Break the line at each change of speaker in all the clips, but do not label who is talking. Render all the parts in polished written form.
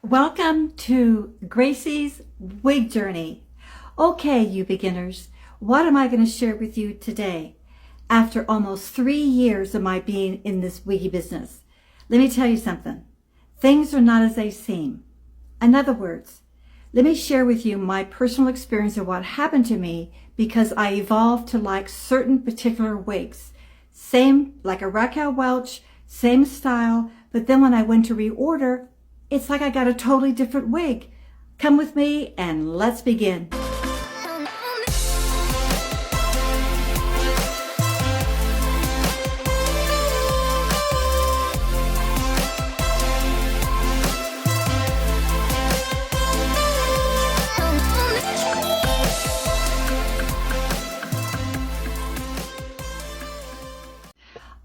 Welcome to Gracie's wig journey. Okay, you beginners, what am I going to share with you today? After almost 3 years of my being in this wiggy business, let me tell you something. Things are not as they seem. In other words, let me share with you my personal experience of what happened to me because I evolved to like certain particular wigs. Same, like a Raquel Welch, same style, but then when I went to reorder, it's like I got a totally different wig. Come with me and let's begin.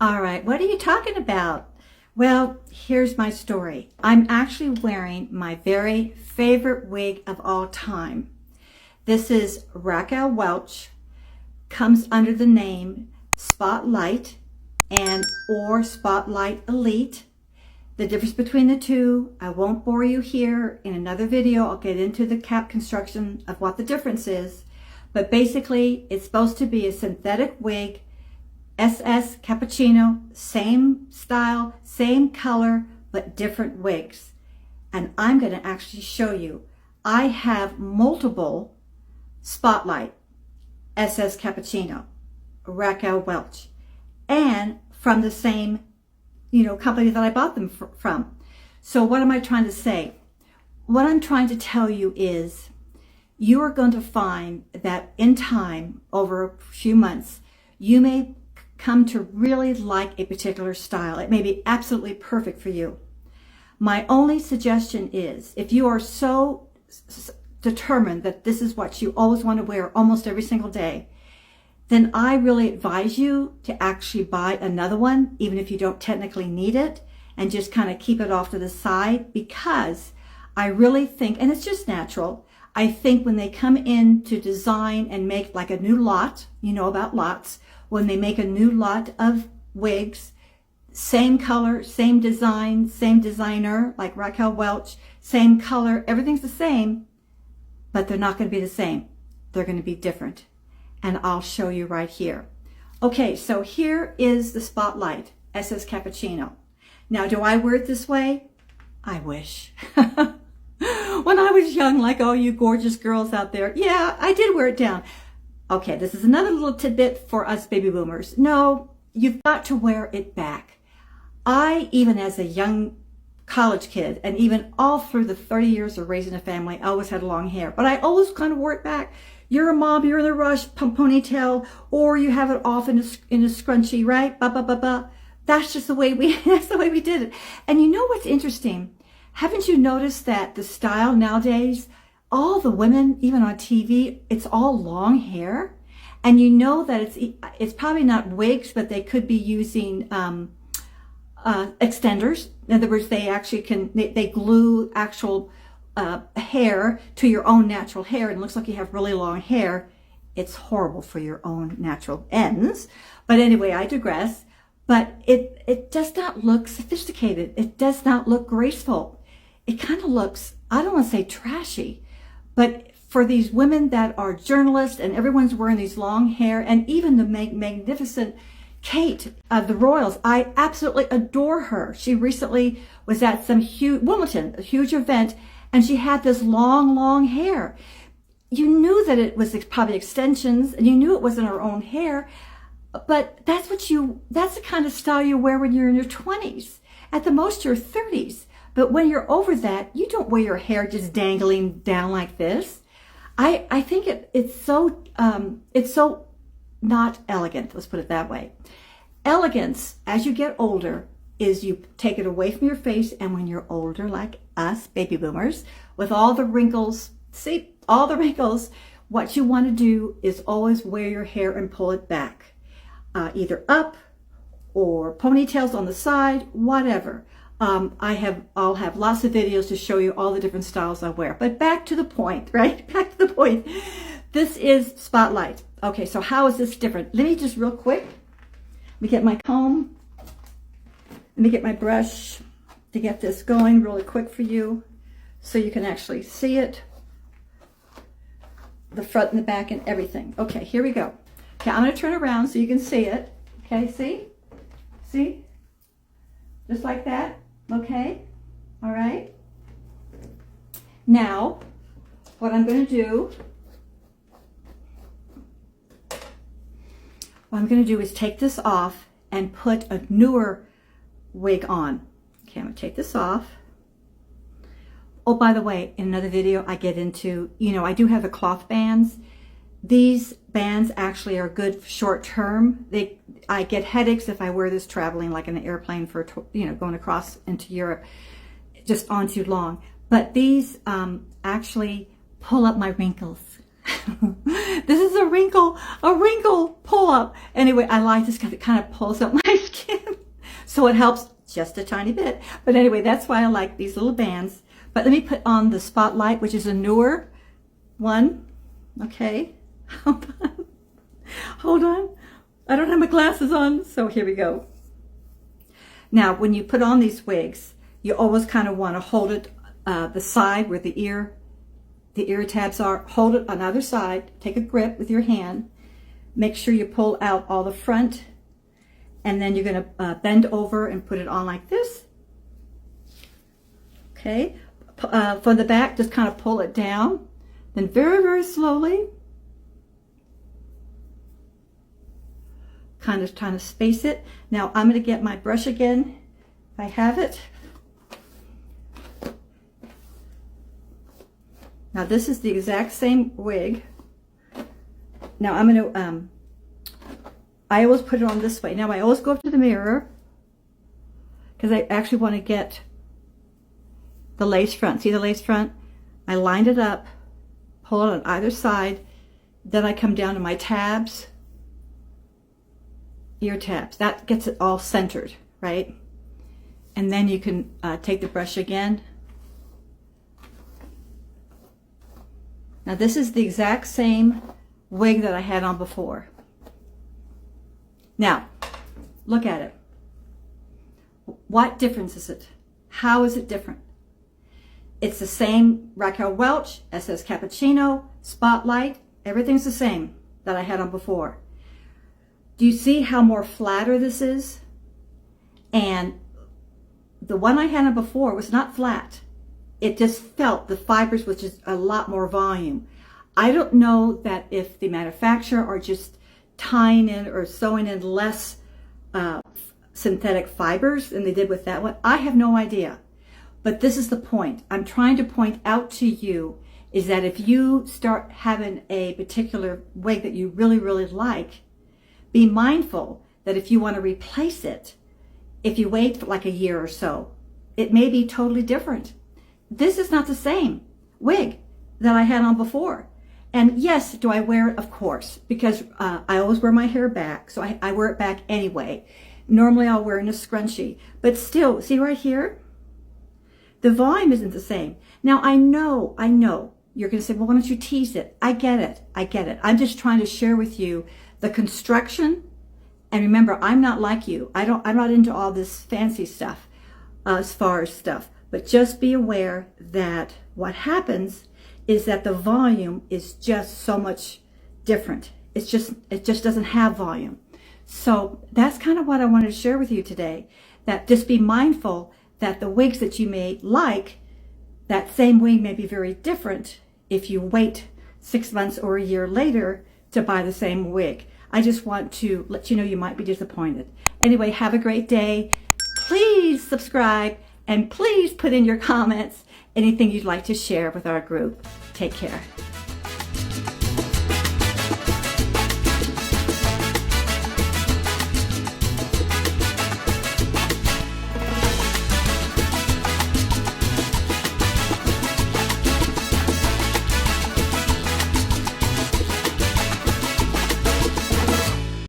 All right, what are you talking about? Well, here's my story. I'm actually wearing my very favorite wig of all time. This is Raquel Welch, comes under the name Spotlight and or Spotlight Elite. The difference between the two, I won't bore you here. In another video, I'll get into the cap construction of what the difference is. But basically, it's supposed to be a synthetic wig, SS Cappuccino, same style, same color, but different wigs. And I'm going to actually show you. I have multiple Spotlight, SS Cappuccino, Raquel Welch, and from the same, company that I bought them from. So what am I trying to say? What I'm trying to tell you is you are going to find that in time, over a few months, you may come to really like a particular style. It may be absolutely perfect for you. My only suggestion is if you are so determined that this is what you always want to wear almost every single day, then I really advise you to actually buy another one, even if you don't technically need it, and just kind of keep it off to the side, because I really think, and it's just natural, I think when they come in to design and make like a new lot, you know about lots, when they make a new lot of wigs, same color, same design, same designer, like Raquel Welch, same color, everything's the same, but they're not going to be the same. They're going to be different. And I'll show you right here. Okay, so here is the Spotlight SS Cappuccino. Now, do I wear it this way? I wish. When I was young, like all you gorgeous girls out there, yeah, I did wear it down. Okay, this is another little tidbit for us baby boomers. No, you've got to wear it back. I, even as a young college kid, and even all through the 30 years of raising a family, I always had long hair. But I always kind of wore it back. You're a mom, you're in a rush, ponytail, or you have it off in a scrunchie, right? That's just the way that's the way we did it. And you know what's interesting? Haven't you noticed that the style nowadays, all the women, even on TV, it's all long hair. And you know that it's probably not wigs, but they could be using extenders. In other words, they actually they glue actual hair to your own natural hair. And it looks like you have really long hair. It's horrible for your own natural ends. But anyway, I digress. But it does not look sophisticated. It does not look graceful. It kind of looks, I don't want to say trashy, but for these women that are journalists and everyone's wearing these long hair, and even the magnificent Kate of the Royals, I absolutely adore her. She recently was at some huge, Wimbledon, a huge event, and she had this long hair. You knew that it was probably extensions, and you knew it wasn't her own hair, but that's the kind of style you wear when you're in your 20s, at the most your 30s. But when you're over that, you don't wear your hair just dangling down like this. I think it's so not elegant. Let's put it that way. Elegance, as you get older, is you take it away from your face, and when you're older, like us baby boomers, with all the wrinkles, what you want to do is always wear your hair and pull it back, either up or ponytails on the side, whatever. I'll have lots of videos to show you all the different styles I wear. But back to the point, right? Back to the point. This is Spotlight. Okay, so how is this different? Let me just real quick, let me get my comb. Let me get my brush to get this going really quick for you. so you can actually see it, the front and the back and everything. Okay, here we go. Okay, I'm going to turn around so you can see it. Okay, see? See? Just like that. Okay? All right? Now, what I'm going to do, is take this off and put a newer wig on. Okay, I'm going to take this off. Oh, by the way, in another video, I get into, I do have the cloth bands. These bands actually are good short term. I get headaches if I wear this traveling like in an airplane for, going across into Europe, just on too long. But these actually pull up my wrinkles. This is a wrinkle pull up. Anyway, I like this because it kind of pulls up my skin. So it helps just a tiny bit. But anyway, that's why I like these little bands. But let me put on the Spotlight, which is a newer one. Okay. Hold on. I don't have my glasses on, so here we go. Now, when you put on these wigs, you always kind of want to hold it the side where the ear tabs are. Hold it on either side. Take a grip with your hand. Make sure you pull out all the front, and then you're going to bend over and put it on like this. Okay. From the back, just kind of pull it down. Then very, very slowly, kind of trying to space it. Now I'm going to get my brush again, if I have it. Now this is the exact same wig. Now I'm going to, I always put it on this way. Now I always go up to the mirror because I actually want to get the lace front. See the lace front? I lined it up, pull it on either side, then I come down to my tabs, ear tabs. That gets it all centered, right? And then you can take the brush again. Now this is the exact same wig that I had on before. Now, look at it. What difference is it? How is it different? It's the same Raquel Welch, SS Cappuccino, Spotlight, everything's the same that I had on before. Do you see how more flatter this is? And the one I had on before was not flat. It just felt the fibers was just a lot more volume. I don't know that if the manufacturer are just tying in or sewing in less synthetic fibers than they did with that one. I have no idea. But this is the point. I'm trying to point out to you is that if you start having a particular wig that you really, really like, be mindful that if you want to replace it, if you wait for like a year or so, it may be totally different. This is not the same wig that I had on before. And yes, do I wear it? Of course, because I always wear my hair back. So I wear it back anyway. Normally I'll wear it in a scrunchie. But still, see right here? The volume isn't the same. Now I know, you're going to say, well, why don't you tease it? I get it. I'm just trying to share with you the construction. And remember, I'm not like you. I'm not into all this fancy stuff as far as stuff. But just be aware that what happens is that the volume is just so much different. It just doesn't have volume. So that's kind of what I wanted to share with you today. That just be mindful that the wigs that you may like, that same wig may be very different if you wait 6 months or a year later to buy the same wig. I just want to let you know you might be disappointed. Anyway, have a great day. Please subscribe and please put in your comments anything you'd like to share with our group. Take care.